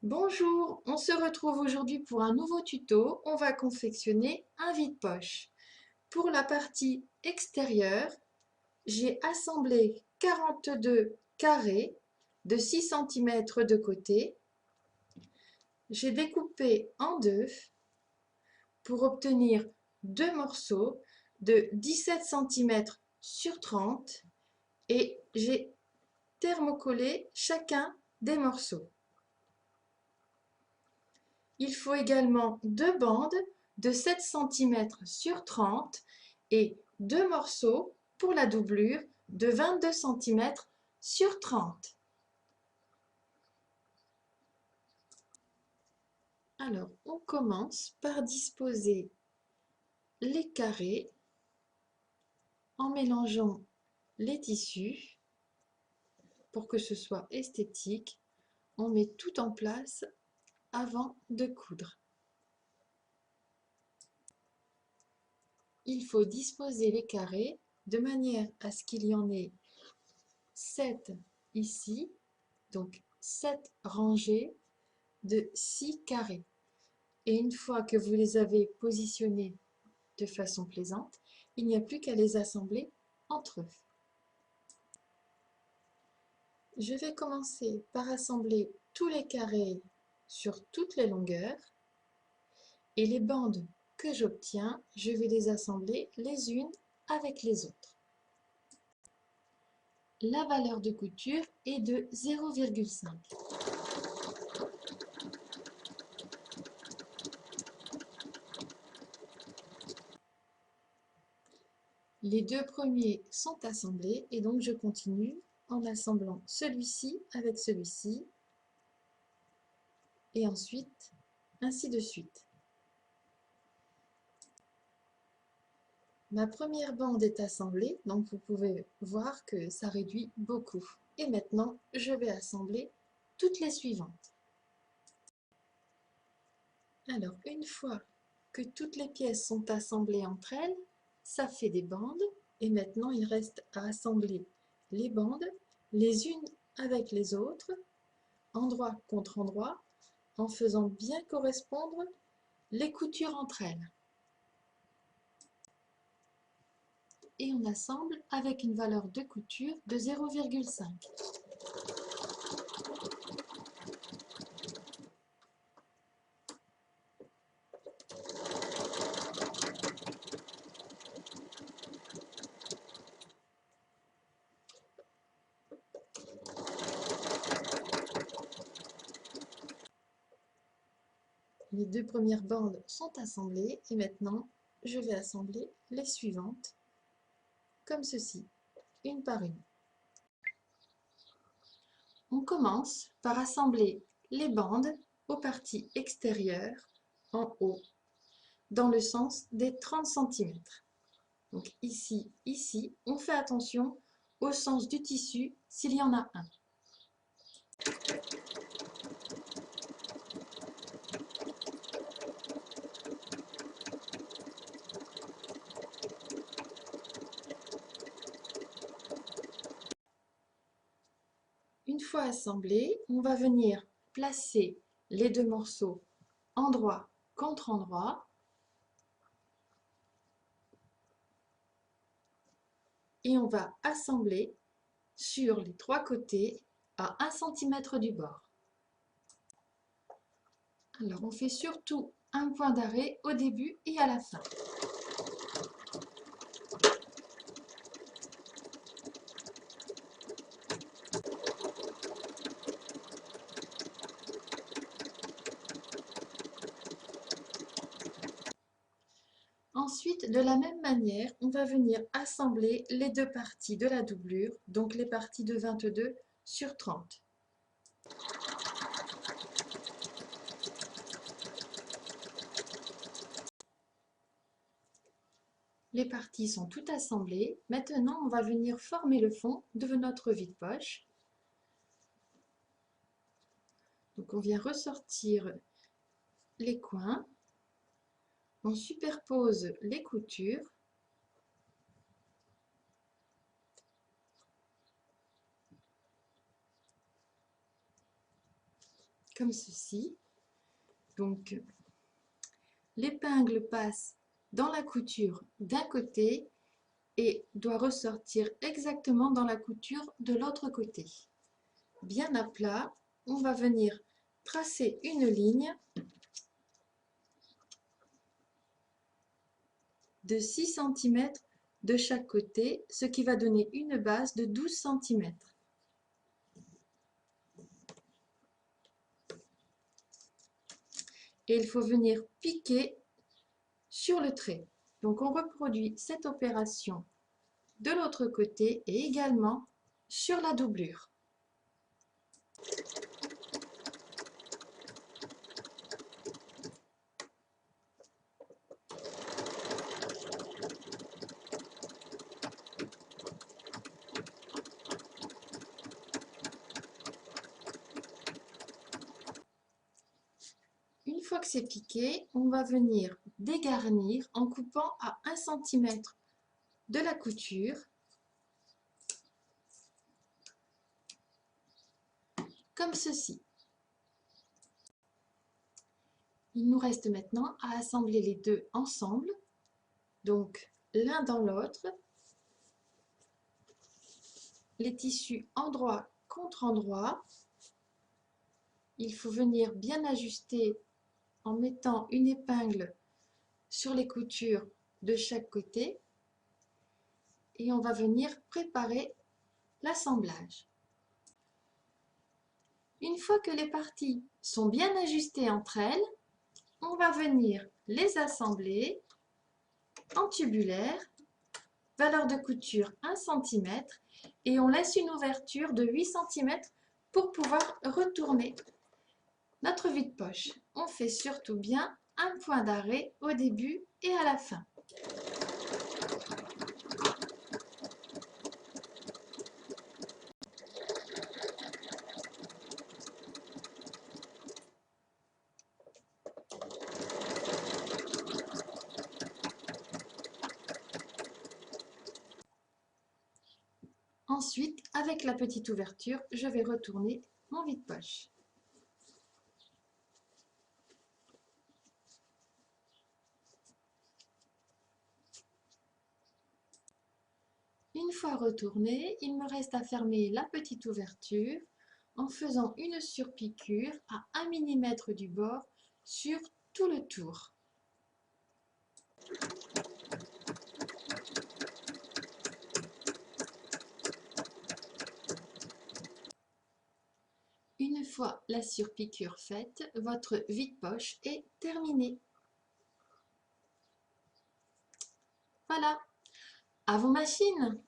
Bonjour, on se retrouve aujourd'hui pour un nouveau tuto. On va confectionner un vide-poche. Pour la partie extérieure, j'ai assemblé 42 carrés de 6 cm de côté. J'ai découpé en deux pour obtenir deux morceaux de 17 cm sur 30 et j'ai thermocollé chacun des morceaux. Il faut également deux bandes de 7 cm sur 30 et deux morceaux pour la doublure de 22 cm sur 30. Alors, on commence par disposer les carrés en mélangeant les tissus pour que ce soit esthétique. On met tout en place avant de coudre. Il faut disposer les carrés de manière à ce qu'il y en ait 7 ici, donc 7 rangées de 6 carrés. Et une fois que vous les avez positionnés de façon plaisante, il n'y a plus qu'à les assembler entre eux. Je vais commencer par assembler tous les carrés sur toutes les longueurs et les bandes que j'obtiens, je vais les assembler les unes avec les autres. La valeur de couture est de 0,5. Les deux premiers sont assemblés et donc je continue en assemblant celui-ci avec celui-ci et ensuite ainsi de suite. Ma première bande est assemblée, donc vous pouvez voir que ça réduit beaucoup. Et maintenant, je vais assembler toutes les suivantes. Alors, une fois que toutes les pièces sont assemblées entre elles, ça fait des bandes. Et maintenant, il reste à assembler les bandes les unes avec les autres, endroit contre endroit, en faisant bien correspondre les coutures entre elles. Et on assemble avec une valeur de couture de 0,5. Les deux premières bandes sont assemblées et maintenant je vais assembler les suivantes comme ceci, une par une. On commence par assembler les bandes aux parties extérieures en haut dans le sens des 30 cm. Donc ici, ici, on fait attention au sens du tissu s'il y en a un. Une fois assemblés, on va venir placer les deux morceaux endroit contre endroit et on va assembler sur les trois côtés à 1 cm du bord. Alors on fait surtout un point d'arrêt au début et à la fin. Ensuite, de la même manière, on va venir assembler les deux parties de la doublure, donc les parties de 22 sur 30. Les parties sont toutes assemblées. Maintenant, on va venir former le fond de notre vide-poche. Donc, on vient ressortir les coins. On superpose les coutures. comme ceci. Donc, l'épingle passe dans la couture d'un côté et doit ressortir exactement dans la couture de l'autre côté. Bien à plat, on va venir tracer une ligne de 6 cm de chaque côté, ce qui va donner une base de 12 cm. Et il faut venir piquer sur le trait. Donc on reproduit cette opération de l'autre côté et également sur la doublure. Une fois que c'est piqué, on va venir dégarnir en coupant à 1 cm de la couture, comme ceci. Il nous reste maintenant à assembler les deux ensemble, donc l'un dans l'autre, les tissus endroit contre endroit. Il faut venir bien ajuster en mettant une épingle sur les coutures de chaque côté et on va venir préparer l'assemblage. Une fois que les parties sont bien ajustées entre elles, on va venir les assembler en tubulaire, valeur de couture 1 cm et on laisse une ouverture de 8 cm pour pouvoir retourner notre vide-poche. On fait surtout bien un point d'arrêt au début et à la fin. Ensuite, avec la petite ouverture, je vais retourner mon vide-poche. Une fois retourné, il me reste à fermer la petite ouverture en faisant une surpiqûre à 1 mm du bord sur tout le tour. Une fois la surpiqûre faite, votre vide-poche est terminé. Voilà, à vos machines!